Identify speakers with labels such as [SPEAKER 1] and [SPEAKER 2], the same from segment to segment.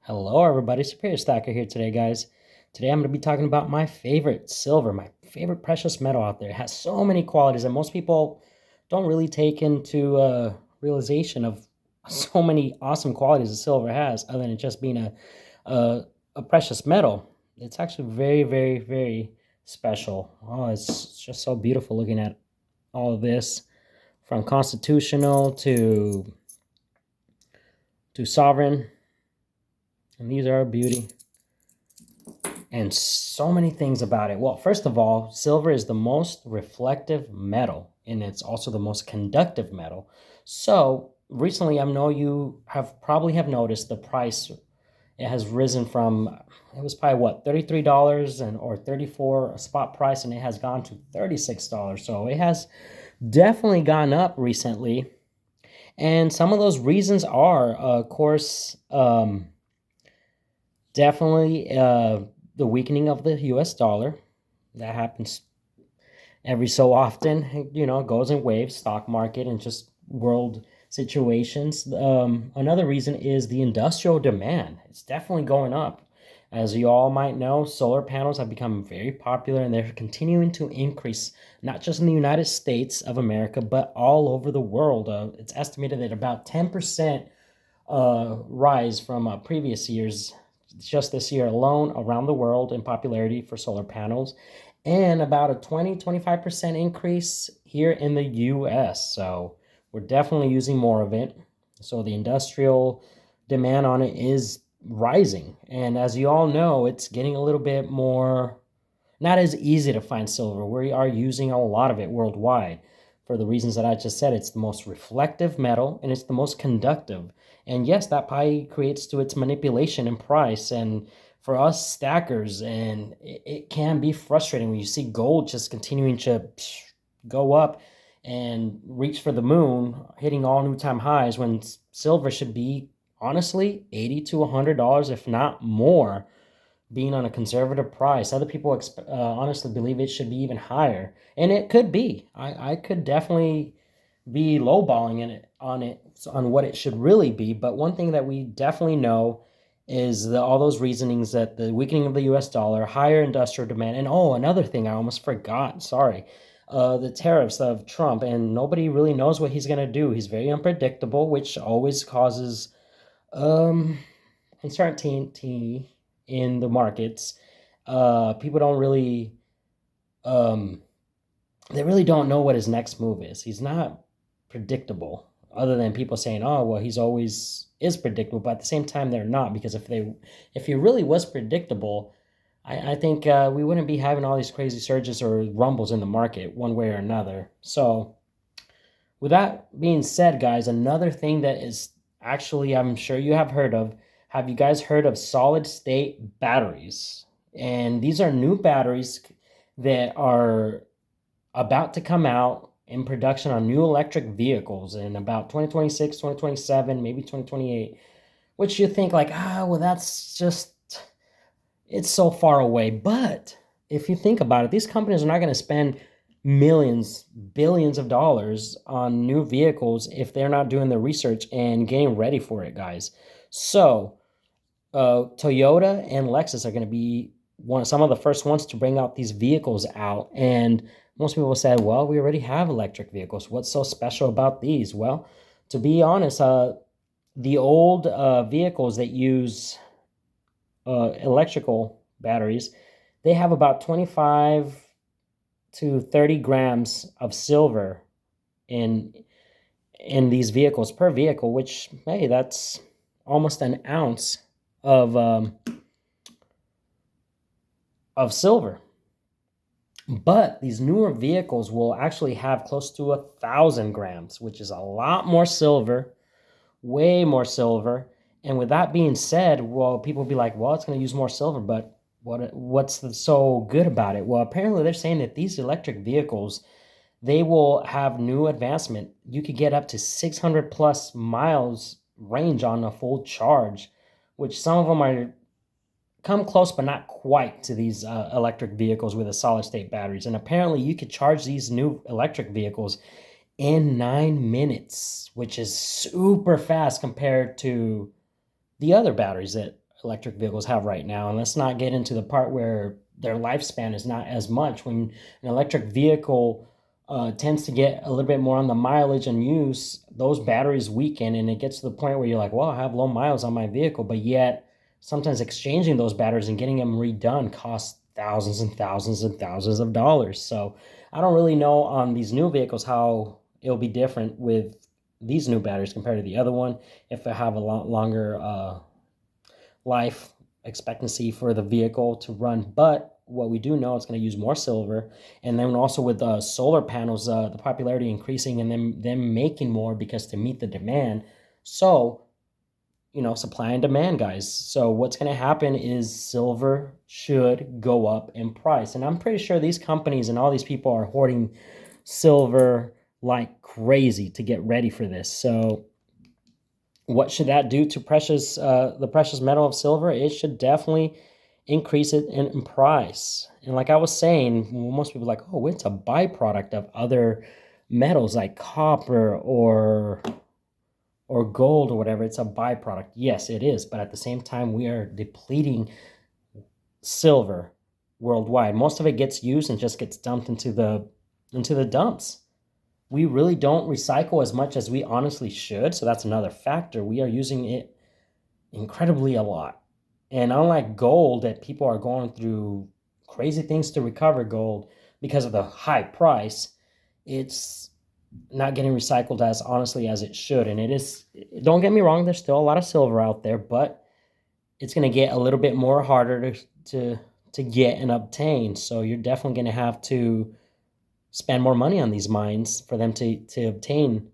[SPEAKER 1] Hello, everybody. Superior Stacker here today, guys. Today I'm going to be talking about my favorite silver, my favorite precious metal out there. It has so many qualities, and most people don't really take into realization of so many awesome qualities that silver has, other than it just being a, a precious metal. It's actually very, very, very special. Oh, it's just so beautiful looking at all of this, from constitutional to sovereign, and these are a beauty. And so many things about it. Well, first of all, silver is the most reflective metal, and it's also the most conductive metal. So recently, I know you have probably have noticed the price. It has risen from, it was probably what, $33 and or 34 a spot price, and it has gone to $36. So it has definitely gone up recently. And some of those reasons are, of course, definitely the weakening of the US dollar. That happens every so often. It goes in waves, stock market and just world situations. Another reason is the industrial demand. It's definitely going up. As you all might know, solar panels have become very popular and they're continuing to increase, not just in the United States of America, but all over the world. It's estimated that about 10% rise from previous years, just this year alone, around the world in popularity for solar panels, and about a 20-25% increase here in the US. So we're definitely using more of it. So the industrial demand on it is rising. And as you all know, it's getting a little bit more, not as easy to find silver. We are using a lot of it worldwide for the reasons that I just said. It's the most reflective metal and it's the most conductive. And yes, that probably creates to its manipulation and price. And for us stackers, and it can be frustrating when you see gold just continuing to go up and reach for the moon, hitting all new time highs when silver should be honestly $80 to $100, if not more, being on a conservative price. Other people honestly believe it should be even higher, and it could be. I could definitely be lowballing on what it should really be. But one thing that we definitely know is all those reasonings, that the weakening of the U.S. dollar, higher industrial demand, and another thing I almost forgot. Sorry. The tariffs of Trump, and nobody really knows what he's going to do. He's very unpredictable, which always causes um, uncertainty in the markets. People don't really, um, they really don't know what his next move is. He's not predictable, other than people saying, "Oh, well, he's always is predictable." But at the same time, they're not, because if he really was predictable, I think we wouldn't be having all these crazy surges or rumbles in the market one way or another. So, with that being said, guys, another thing that is actually, I'm sure you have heard of. Have you guys heard of solid state batteries? And these are new batteries that are about to come out in production on new electric vehicles in about 2026, 2027, maybe 2028. Which you think like, well, that's just, it's so far away. But if you think about it, these companies are not going to spend millions, billions of dollars on new vehicles if they're not doing the research and getting ready for it, guys. So Toyota and Lexus are going to be some of the first ones to bring out these vehicles out. And most people say, well, we already have electric vehicles. What's so special about these? Well, to be honest, the old vehicles that use electrical batteries, they have about 25 to 30 grams of silver in these vehicles per vehicle, which, hey, that's almost an ounce of silver. But these newer vehicles will actually have close to 1,000 grams, which is a lot more silver, way more silver. And with that being said, well, people will be like, well, it's going to use more silver, but what's so good about it? Well, apparently they're saying that these electric vehicles, they will have new advancement. You could get up to 600 plus miles range on a full charge, which some of them are come close but not quite to these electric vehicles with the solid state batteries. And apparently you could charge these new electric vehicles in 9 minutes, which is super fast compared to the other batteries that electric vehicles have right now. And let's not get into the part where their lifespan is not as much. When an electric vehicle tends to get a little bit more on the mileage and use, those batteries weaken, and it gets to the point where you're like, well, I have low miles on my vehicle, but yet sometimes exchanging those batteries and getting them redone costs thousands and thousands and thousands of dollars. So I don't really know on these new vehicles how it'll be different with these new batteries compared to the other one, if they have a lot longer life expectancy for the vehicle to run. But what we do know, it's going to use more silver. And then also with solar panels, the popularity increasing and them making more because to meet the demand. So, supply and demand, guys. So what's going to happen is silver should go up in price. And I'm pretty sure these companies and all these people are hoarding silver like crazy to get ready for this. So what should that do to the precious metal of silver? It should definitely increase it in price. And like I was saying, most people are like, oh, it's a byproduct of other metals like copper or gold or whatever. It's a byproduct. Yes, it is. But at the same time, we are depleting silver worldwide. Most of it gets used and just gets dumped into the dumps. We really don't recycle as much as we honestly should. So that's another factor. We are using it incredibly a lot. And unlike gold, that people are going through crazy things to recover gold because of the high price, it's not getting recycled as honestly as it should. And it is, don't get me wrong, there's still a lot of silver out there, but it's going to get a little bit more harder to get and obtain. So you're definitely going to have to spend more money on these mines for them to obtain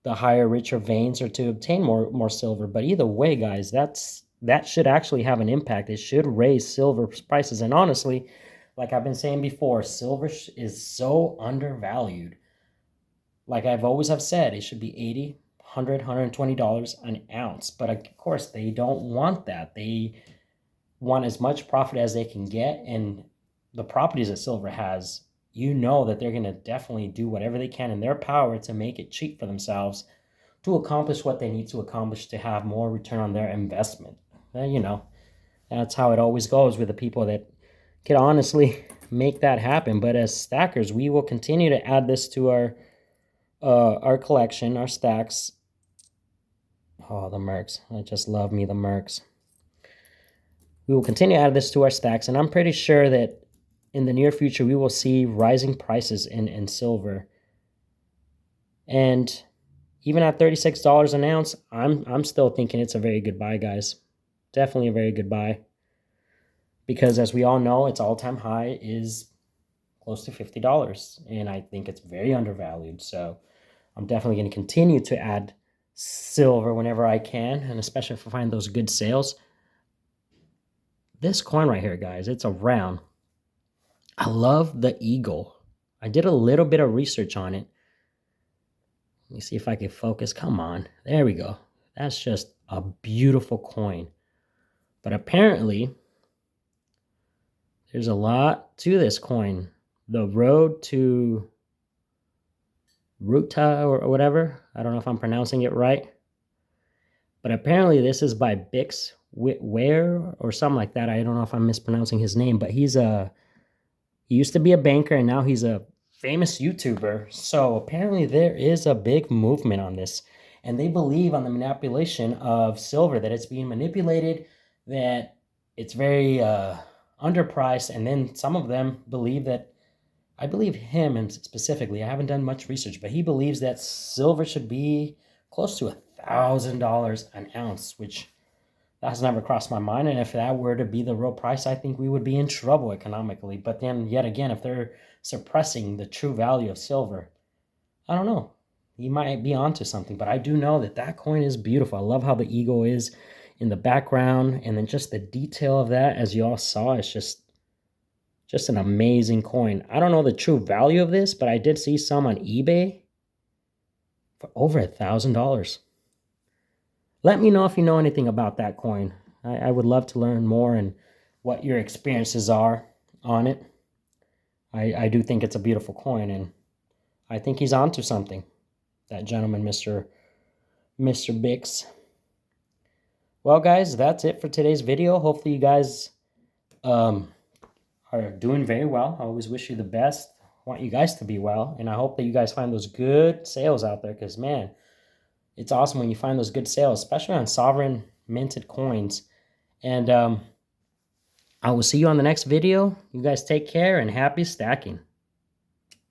[SPEAKER 1] the higher, richer veins or to obtain more silver. But either way, guys, that should actually have an impact. It should raise silver prices. And honestly, like I've been saying before, silver is so undervalued. Like I've always have said, it should be $80, $100, $120 an ounce. But of course, they don't want that. They want as much profit as they can get. And the properties that silver has, that they're going to definitely do whatever they can in their power to make it cheap for themselves to accomplish what they need to accomplish to have more return on their investment. That's how it always goes with the people that can honestly make that happen. But as stackers, we will continue to add this to our collection, our stacks. Oh, the Mercs. I just love me the Mercs. We will continue to add this to our stacks, and I'm pretty sure that in the near future, we will see rising prices in silver. And even at $36 an ounce, I'm still thinking it's a very good buy, guys. Definitely a very good buy. Because as we all know, its all-time high is close to $50. And I think it's very undervalued. So I'm definitely going to continue to add silver whenever I can, and especially if I find those good sales. This coin right here, guys, it's a round. I love the eagle. I did a little bit of research on it. Let me see if I can focus. Come on. There we go. That's just a beautiful coin. But apparently, there's a lot to this coin. The road to Ruta or whatever. I don't know if I'm pronouncing it right. But apparently this is by Bix Ware or something like that. I don't know if I'm mispronouncing his name, but he used to be a banker and now he's a famous YouTuber. So apparently there is a big movement on this. And they believe on the manipulation of silver, that it's being manipulated, that it's very underpriced. And then some of them believe that, I believe him and specifically, I haven't done much research, but he believes that silver should be close to $1,000 an ounce, which that has never crossed my mind. And if that were to be the real price, I think we would be in trouble economically. But then yet again, if they're suppressing the true value of silver, I don't know. He might be onto something, but I do know that coin is beautiful. I love how the eagle is in the background, and then just the detail of that, as you all saw, is just an amazing coin. I don't know the true value of this, but I did see some on eBay for over $1,000. Let me know if you know anything about that coin. I would love to learn more and what your experiences are on it. I do think it's a beautiful coin, and I think he's onto something. That gentleman, Mr. Bix. Well, guys, that's it for today's video. Hopefully you guys um, are doing very well. I always wish you the best. I want you guys to be well. And I hope that you guys find those good sales out there because, man, it's awesome when you find those good sales, especially on sovereign minted coins. And I will see you on the next video. You guys take care and happy stacking.